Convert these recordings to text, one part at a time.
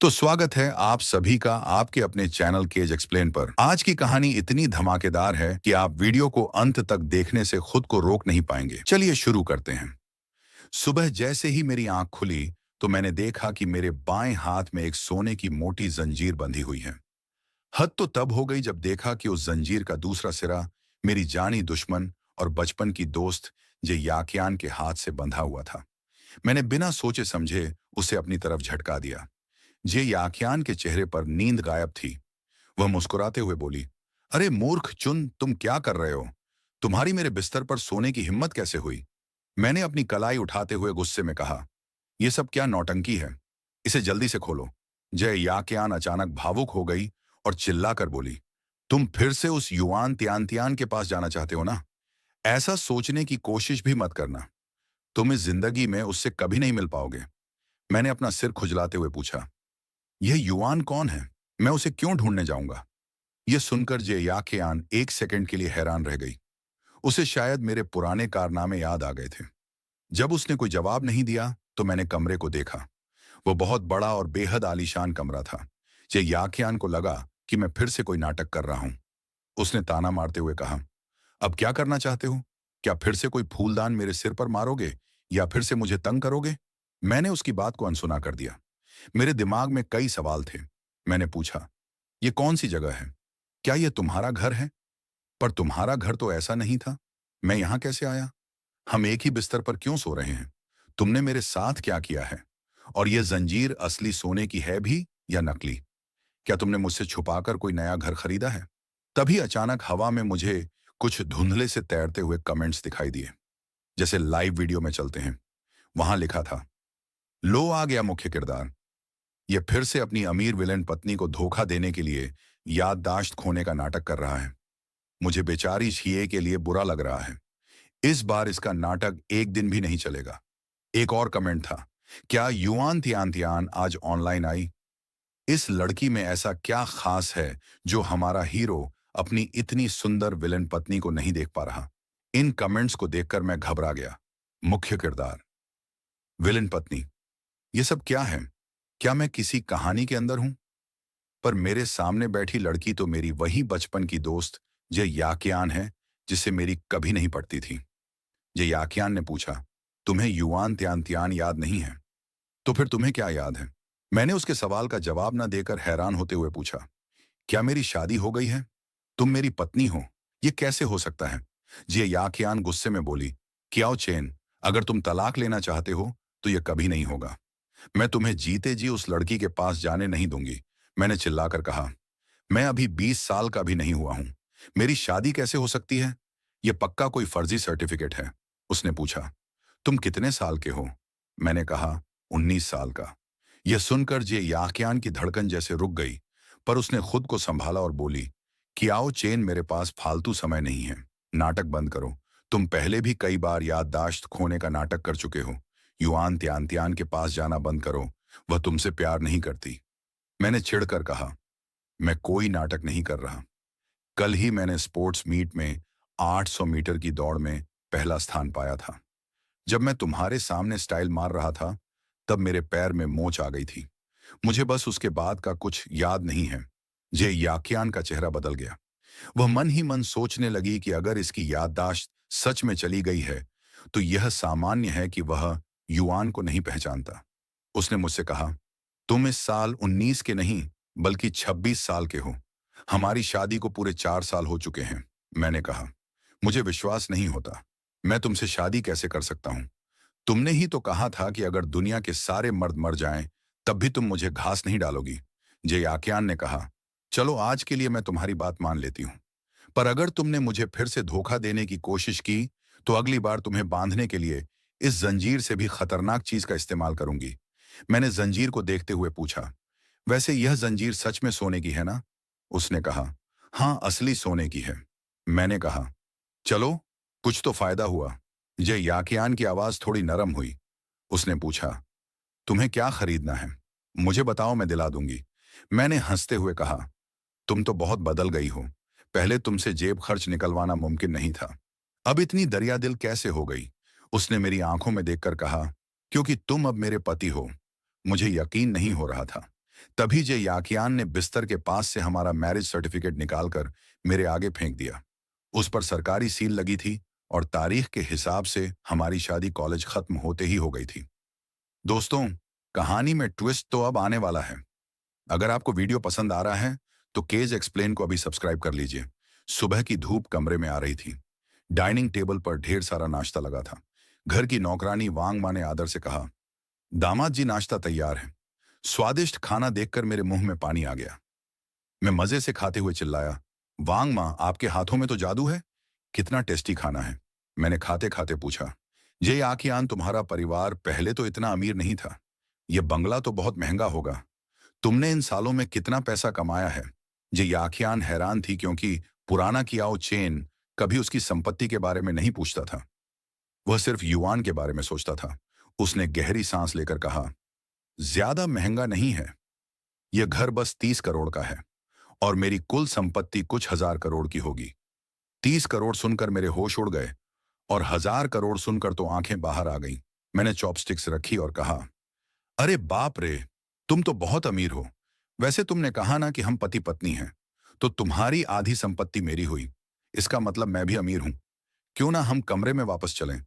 तो स्वागत है आप सभी का आपके अपने चैनल केज एक्सप्लेन पर। आज की कहानी इतनी धमाकेदार है कि आप वीडियो को अंत तक देखने से खुद को रोक नहीं पाएंगे। चलिए शुरू करते हैं। सुबह जैसे ही मेरी आंख खुली तो मैंने देखा कि मेरे बाएं हाथ में एक सोने की मोटी जंजीर बंधी हुई है। हद तो तब हो गई जब देखा कि उस जंजीर का दूसरा सिरा मेरी जानी दुश्मन और बचपन की दोस्त जे याकियान के हाथ से बंधा हुआ था। मैंने बिना सोचे समझे उसे अपनी तरफ झटका दिया। जे याकियान के चेहरे पर नींद गायब थी। वह मुस्कुराते हुए बोली, अरे मूर्ख चुन, तुम क्या कर रहे हो? तुम्हारी मेरे बिस्तर पर सोने की हिम्मत कैसे हुई? मैंने अपनी कलाई उठाते हुए गुस्से में कहा, यह सब क्या नौटंकी है? इसे जल्दी से खोलो। जय याकियान अचानक भावुक हो गई और चिल्लाकर बोली, तुम फिर से उस युआन त्यान त्यान के पास जाना चाहते हो ना? ऐसा सोचने की कोशिश भी मत करना। तुम इस जिंदगी में उससे कभी नहीं मिल पाओगे। मैंने अपना सिर खुजलाते हुए पूछा, यह युआन कौन है? मैं उसे क्यों ढूंढने जाऊंगा? यह सुनकर जे याकियान एक सेकंड के लिए हैरान रह गई। उसे शायद मेरे पुराने कारनामे याद आ गए थे। जब उसने कोई जवाब नहीं दिया तो मैंने कमरे को देखा। वो बहुत बड़ा और बेहद आलीशान कमरा था। जे याकियान को लगा कि मैं फिर से कोई नाटक कर रहा हूं। उसने ताना मारते हुए कहा, अब क्या करना चाहते हो? क्या फिर से कोई फूलदान मेरे सिर पर मारोगे या फिर से मुझे तंग करोगे? मैंने उसकी बात को अनसुना कर दिया। मेरे दिमाग में कई सवाल थे। मैंने पूछा, ये कौन सी जगह है? क्या यह तुम्हारा घर है? पर तुम्हारा घर तो ऐसा नहीं था। मैं यहां कैसे आया? हम एक ही बिस्तर पर क्यों सो रहे हैं? तुमने मेरे साथ क्या किया है? और यह जंजीर असली सोने की है भी या नकली? क्या तुमने मुझसे छुपाकर कोई नया घर खरीदा है? तभी अचानक हवा में मुझे कुछ धुंधले से तैरते हुए कमेंट्स दिखाई दिए, जैसे लाइव वीडियो में चलते हैं। वहां लिखा था, लो आ गया मुख्य किरदार। यह फिर से अपनी अमीर विलेन पत्नी को धोखा देने के लिए याददाश्त खोने का नाटक कर रहा है। मुझे बेचारी शिए के लिए बुरा लग रहा है। इस बार इसका नाटक एक दिन भी नहीं चलेगा। एक और कमेंट था, क्या युआन तियान तियान आज ऑनलाइन आई? इस लड़की में ऐसा क्या खास है जो हमारा हीरो अपनी इतनी सुंदर विलेन पत्नी को नहीं देख पा रहा? इन कमेंट्स को देखकर मैं घबरा गया। मुख्य किरदार, विलेन पत्नी, ये सब क्या है? क्या मैं किसी कहानी के अंदर हूं? पर मेरे सामने बैठी लड़की तो मेरी वही बचपन की दोस्त जे याकियान है, जिससे मेरी कभी नहीं पड़ती थी। जे याकियान ने पूछा, तुम्हें युआन त्यान त्यान याद नहीं है? तो फिर तुम्हें क्या याद है? मैंने उसके सवाल का जवाब न देकर हैरान होते हुए पूछा, क्या मेरी शादी हो गई है? तुम मेरी पत्नी हो? ये कैसे हो सकता है? जे याकियान गुस्से में बोली, क्याओ चेन, अगर तुम तलाक लेना चाहते हो तो ये कभी नहीं होगा। मैं तुम्हें जीते जी उस लड़की के पास जाने नहीं दूंगी। मैंने चिल्लाकर कहा, मैं अभी 20 साल का भी नहीं हुआ हूं। मेरी शादी कैसे हो सकती है? यह पक्का कोई फर्जी सर्टिफिकेट है। उसने पूछा, तुम कितने साल के हो? मैंने कहा, 19 साल का। यह सुनकर जे याकियान की धड़कन जैसे रुक गई, पर उसने खुद को संभाला और बोली, कियाओ चेन, मेरे पास फालतू समय नहीं है। नाटक बंद करो। तुम पहले भी कई बार याददाश्त खोने का नाटक कर चुके हो। युआन त्यान त्यान के पास जाना बंद करो। वह तुमसे प्यार नहीं करती। मैंने चिढ़कर कहा, मैं कोई नाटक नहीं कर रहा। कल ही मैंने स्पोर्ट्स मीट में 800 मीटर की दौड़ में पहला स्थान पाया था। जब मैं तुम्हारे सामने स्टाइल मार रहा था तब मेरे पैर में मोच आ गई थी। मुझे बस उसके बाद का कुछ याद नहीं है। जे याकियान का चेहरा बदल गया। वह मन ही मन सोचने लगी कि अगर इसकी याददाश्त सच में चली गई है तो यह सामान्य है कि वह युआन को नहीं पहचानता। उसने मुझसे कहा, तुम इस साल 19 के नहीं बल्कि 26 साल के हो। हमारी शादी को पूरे 4 साल हो चुके हैं। मैंने कहा, मुझे विश्वास नहीं होता। मैं तुमसे शादी कैसे कर सकता हूं? तुमने ही तो कहा था कि अगर दुनिया के सारे मर्द मर जाएं तब भी तुम मुझे घास नहीं डालोगी। जे याकियान ने कहा, चलो आज के लिए मैं तुम्हारी बात मान लेती हूँ, पर अगर तुमने मुझे फिर से धोखा देने की कोशिश की तो अगली बार तुम्हें बांधने के लिए इस जंजीर से भी खतरनाक चीज का इस्तेमाल करूंगी। मैंने जंजीर को देखते हुए पूछा, वैसे यह जंजीर सच में सोने की है ना? उसने कहा, हाँ, असली सोने की है। मैंने कहा, चलो, कुछ तो फायदा हुआ। जय याकियान की आवाज थोड़ी नरम हुई। उसने पूछा, तुम्हें क्या खरीदना है? मुझे बताओ, मैं दिला दूंगी। मैंने हंसते हुए कहा, तुम तो बहुत बदल गई हो। पहले तुमसे जेब खर्च निकलवाना मुमकिन नहीं था, अब इतनी दरिया दिल कैसे हो गई? उसने मेरी आंखों में देखकर कहा, क्योंकि तुम अब मेरे पति हो। मुझे यकीन नहीं हो रहा था। तभी जे याकियान ने बिस्तर के पास से हमारा मैरिज सर्टिफिकेट निकालकर मेरे आगे फेंक दिया। उस पर सरकारी सील लगी थी और तारीख के हिसाब से हमारी शादी कॉलेज खत्म होते ही हो गई थी। दोस्तों, कहानी में ट्विस्ट तो अब आने वाला है। अगर आपको वीडियो पसंद आ रहा है तो केज एक्सप्लेन को अभी सब्सक्राइब कर लीजिए। सुबह की धूप कमरे में आ रही थी। डाइनिंग टेबल पर ढेर सारा नाश्ता लगा था। घर की नौकरानी वांग माँ ने आदर से कहा, दामाद जी नाश्ता तैयार है। स्वादिष्ट खाना देखकर मेरे मुंह में पानी आ गया। मैं मजे से खाते हुए चिल्लाया, वांग माँ, आपके हाथों में तो जादू है। कितना टेस्टी खाना है। मैंने खाते खाते पूछा, ये याकियान तुम्हारा परिवार पहले तो इतना अमीर नहीं था। यह बंगला तो बहुत महंगा होगा। तुमने इन सालों में कितना पैसा कमाया है। ये याकियान हैरान थी क्योंकि पुराना कियाओ चेन कभी उसकी संपत्ति के बारे में नहीं पूछता था। वह सिर्फ युआन के बारे में सोचता था। उसने गहरी सांस लेकर कहा, ज्यादा महंगा नहीं है। यह घर बस 30 करोड़ का है और मेरी कुल संपत्ति कुछ हजार करोड़ की होगी। 30 करोड़ सुनकर मेरे होश उड़ गए और 1000 करोड़ सुनकर तो आंखें बाहर आ गईं। मैंने चॉपस्टिक्स रखी और कहा, अरे बाप रे, तुम तो बहुत अमीर हो। वैसे तुमने कहा ना कि हम पति पत्नी हैं, तो तुम्हारी आधी संपत्ति मेरी हुई। इसका मतलब मैं भी अमीर हूं। क्यों ना हम कमरे में वापस चलें।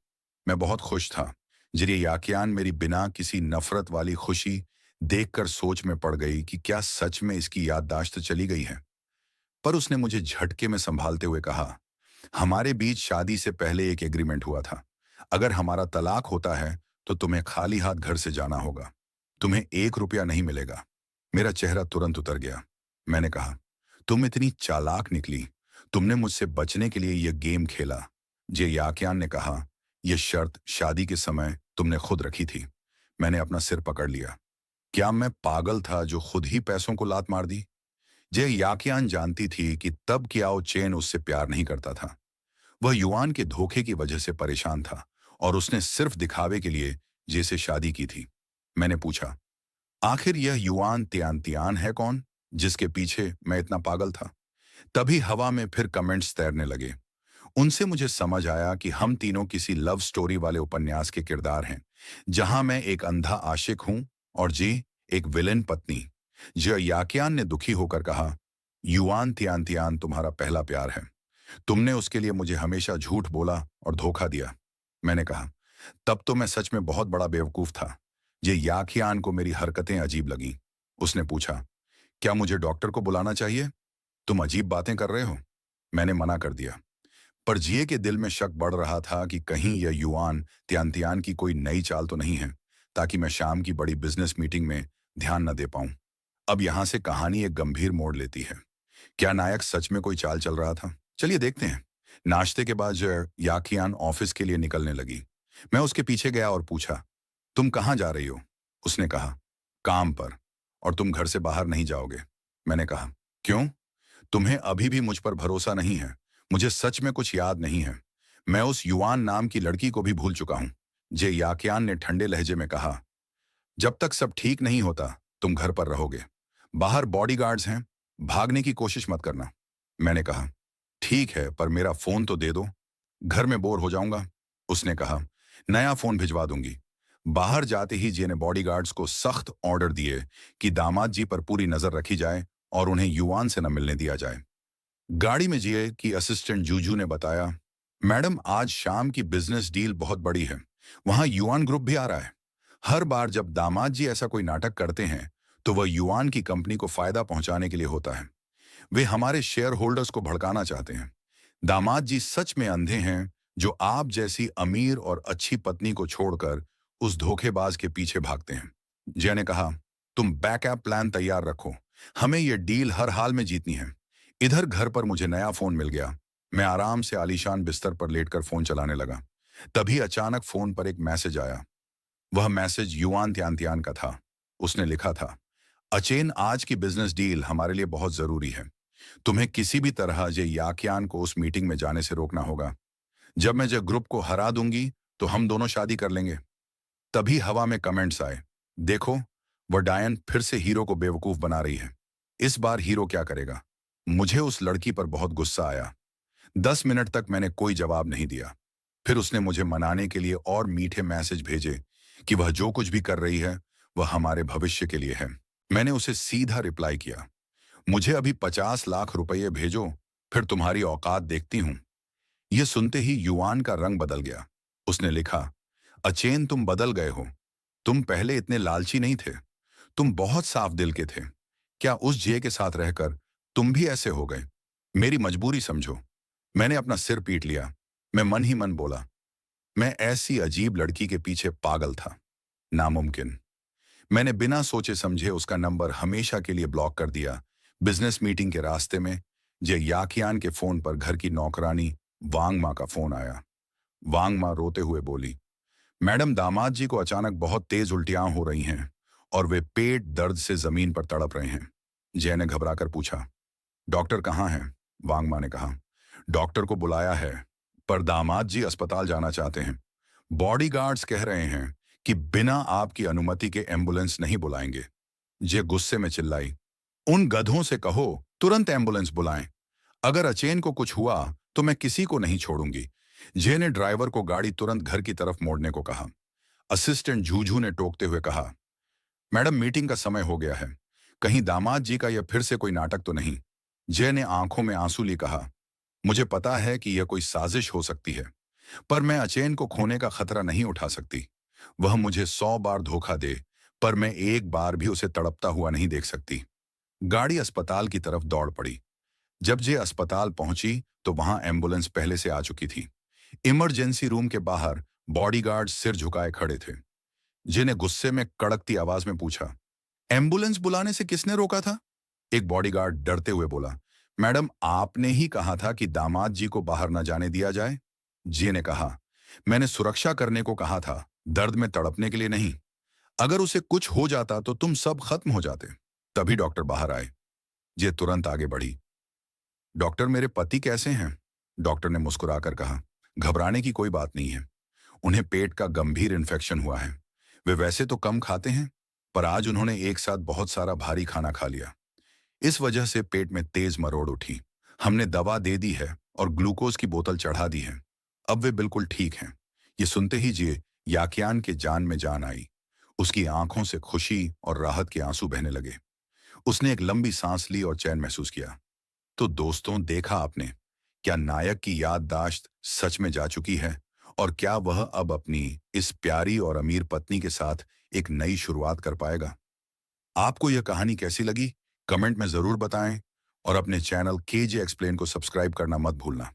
मैं बहुत खुश था। जिरे याकियान मेरी बिना किसी नफरत वाली खुशी देखकर सोच में पड़ गई कि क्या सच में इसकी याददाश्त चली गई है। पर उसने मुझे झटके में संभालते हुए कहा, हमारे बीच शादी से पहले एक एग्रीमेंट हुआ था। अगर हमारा तलाक होता है तो तुम्हें खाली हाथ घर से जाना होगा। तुम्हें 1 रुपया नहीं मिलेगा। मेरा चेहरा तुरंत उतर गया। मैंने कहा, तुम इतनी चालाक निकली। तुमने मुझसे बचने के लिए यह गेम खेला। जे याकियान ने कहा, यह शर्त शादी के समय तुमने खुद रखी थी। मैंने अपना सिर पकड़ लिया। क्या मैं पागल था जो खुद ही पैसों को लात मार दी? जे याकियान जानती थी कि तब कियाओ चेन उससे प्यार नहीं करता था। वह युआन के धोखे की वजह से परेशान था और उसने सिर्फ दिखावे के लिए जे से शादी की थी। मैंने पूछा, आखिर यह युआन तियान है कौन, जिसके पीछे मैं इतना पागल था? तभी हवा में फिर कमेंट्स तैरने लगे। उनसे मुझे समझ आया कि हम तीनों किसी लव स्टोरी वाले उपन्यास के किरदार हैं, जहां मैं एक अंधा आशिक हूं और जी एक विलेन पत्नी। जो याकियान ने दुखी होकर कहा, युआन तियान तुम्हारा पहला प्यार है। तुमने उसके लिए मुझे हमेशा झूठ बोला और धोखा दिया। मैंने कहा, तब तो मैं सच में बहुत बड़ा बेवकूफ था। ये याकियान को मेरी हरकतें अजीब लगी। उसने पूछा, क्या मुझे डॉक्टर को बुलाना चाहिए? तुम अजीब बातें कर रहे हो। मैंने मना कर दिया। पर जिए के दिल में शक बढ़ रहा था कि कहीं यह युआन तियान की कोई नई चाल तो नहीं है, ताकि मैं शाम की बड़ी बिजनेस मीटिंग में ध्यान न दे पाऊं। अब यहां से कहानी एक गंभीर मोड़ लेती है। क्या नायक सच में कोई चाल चल रहा था? चलिए देखते हैं। नाश्ते के बाद जो याकियान ऑफिस के लिए निकलने लगी। मैं उसके पीछे गया और पूछा, तुम कहाँ जा रही हो? उसने कहा, काम पर। और तुम घर से बाहर नहीं जाओगे? मैंने कहा, क्यों? तुम्हें अभी भी मुझ पर भरोसा नहीं है? मुझे सच में कुछ याद नहीं है। मैं उस युआन नाम की लड़की को भी भूल चुका हूं। जे याकियान ने ठंडे लहजे में कहा, जब तक सब ठीक नहीं होता तुम घर पर रहोगे। बाहर बॉडीगार्ड्स हैं, भागने की कोशिश मत करना। मैंने कहा, ठीक है, पर मेरा फोन तो दे दो। घर में बोर हो जाऊंगा। उसने कहा, नया फोन भिजवा दूंगी। बाहर जाते ही जे ने बॉडीगार्ड्स को सख्त ऑर्डर दिए कि दामाद जी पर पूरी नजर रखी जाए और उन्हें युआन से न मिलने दिया जाए। गाड़ी में जिए की असिस्टेंट जूजू ने बताया, मैडम आज शाम की बिजनेस डील बहुत बड़ी है। वहां युआन ग्रुप भी आ रहा है। हर बार जब दामाद जी ऐसा कोई नाटक करते हैं तो वह युआन की कंपनी को फायदा पहुंचाने के लिए होता है। वे हमारे शेयर होल्डर्स को भड़काना चाहते हैं। दामाद जी सच में अंधे हैं जो आप जैसी अमीर और अच्छी पत्नी को छोड़कर उस धोखेबाज के पीछे भागते हैं। जय ने कहा, तुम बैकअप प्लान तैयार रखो। हमें यह डील हर हाल में जीतनी है। इधर घर पर मुझे नया फोन मिल गया। मैं आराम से आलीशान बिस्तर पर लेटकर फोन चलाने लगा। तभी अचानक फोन पर एक मैसेज आया। वह मैसेज युआन तियान का था। उसने लिखा था, अचेन, आज की बिजनेस डील हमारे लिए बहुत जरूरी है। तुम्हें किसी भी तरह जे याकियान को उस मीटिंग में जाने से रोकना होगा। जब मैं जे ग्रुप को हरा दूंगी तो हम दोनों शादी कर लेंगे। तभी हवा में कमेंट्स आए, देखो वह डायन फिर से हीरो को बेवकूफ बना रही है। इस बार हीरो क्या करेगा? मुझे उस लड़की पर बहुत गुस्सा आया। 10 मिनट तक मैंने कोई जवाब नहीं दिया। फिर उसने मुझे मनाने के लिए और मीठे मैसेज भेजे कि वह जो कुछ भी कर रही है वह हमारे भविष्य के लिए है। मैंने उसे सीधा रिप्लाई किया, मुझे अभी 50 लाख रुपए भेजो, फिर तुम्हारी औकात देखती हूं। यह सुनते ही युआन का रंग बदल गया। उसने लिखा, अचेन तुम बदल गए हो। तुम पहले इतने लालची नहीं थे। तुम बहुत साफ दिल के थे। क्या उस जे के साथ रहकर तुम भी ऐसे हो गए? मेरी मजबूरी समझो। मैंने अपना सिर पीट लिया। मैं मन ही मन बोला, मैं ऐसी अजीब लड़की के पीछे पागल था। नामुमकिन। मैंने बिना सोचे समझे उसका नंबर हमेशा के लिए ब्लॉक कर दिया। बिजनेस मीटिंग के रास्ते में जे याकियान के फोन पर घर की नौकरानी वांग माँ का फोन आया। वांग माँ रोते हुए बोली, मैडम दामाद जी को अचानक बहुत तेज उल्टियां हो रही हैं और वे पेट दर्द से जमीन पर तड़प रहे हैं। जय ने घबराकर पूछा, डॉक्टर कहाँ है? वांग माँ ने कहा, डॉक्टर को बुलाया है, पर दामाद जी अस्पताल जाना चाहते हैं। बॉडीगार्ड्स कह रहे हैं कि बिना आपकी अनुमति के एम्बुलेंस नहीं बुलाएंगे। जे गुस्से में चिल्लाई, उन गधों से कहो तुरंत एम्बुलेंस बुलाएं। अगर अचेन को कुछ हुआ तो मैं किसी को नहीं छोड़ूंगी। जे ने ड्राइवर को गाड़ी तुरंत घर की तरफ मोड़ने को कहा। असिस्टेंट झूझू ने टोकते हुए कहा, मैडम मीटिंग का समय हो गया है, कहीं दामाद जी का यह फिर से कोई नाटक तो नहीं? जय ने आंखों में आंसू ली कहा, मुझे पता है कि यह कोई साजिश हो सकती है, पर मैं अचेन को खोने का खतरा नहीं उठा सकती। वह मुझे 100 बार धोखा दे, पर मैं एक बार भी उसे तड़पता हुआ नहीं देख सकती। गाड़ी अस्पताल की तरफ दौड़ पड़ी। जब जे अस्पताल पहुंची तो वहां एम्बुलेंस पहले से आ चुकी थी। इमरजेंसी रूम के बाहर बॉडीगार्ड सिर झुकाए खड़े थे। जिन्हें गुस्से में कड़कती आवाज में पूछा, एम्बुलेंस बुलाने से किसने रोका था? एक बॉडीगार्ड डरते हुए बोला, मैडम आपने ही कहा था कि दामाद जी को बाहर न जाने दिया जाए। जी ने कहा, मैंने सुरक्षा करने को कहा था, दर्द में तड़पने के लिए नहीं। अगर उसे कुछ हो जाता तो तुम सब खत्म हो जाते। तभी डॉक्टर बाहर आए। जे तुरंत आगे बढ़ी, डॉक्टर मेरे पति कैसे हैं? डॉक्टर ने मुस्कुराकर कहा, घबराने की कोई बात नहीं है। उन्हें पेट का गंभीर इन्फेक्शन हुआ है। वे वैसे तो कम खाते हैं, पर आज उन्होंने एक साथ बहुत सारा भारी खाना खा लिया। इस वजह से पेट में तेज मरोड़ उठी। हमने दवा दे दी है और ग्लूकोज की बोतल चढ़ा दी है। अब वे बिल्कुल ठीक हैं। ये सुनते ही जे याकियान के जान में जान आई। उसकी आंखों से खुशी और राहत के आंसू बहने लगे। उसने एक लंबी सांस ली और चैन महसूस किया। तो दोस्तों, देखा आपने, क्या नायक की याददाश्त सच में जा चुकी है? और क्या वह अब अपनी इस प्यारी और अमीर पत्नी के साथ एक नई शुरुआत कर पाएगा? आपको यह कहानी कैसी लगी? कमेंट में जरूर बताएं और अपने चैनल केजे एक्सप्लेन को सब्सक्राइब करना मत भूलना।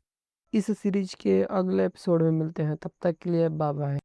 इस सीरीज के अगले एपिसोड में मिलते हैं, तब तक के लिए बाय बाय।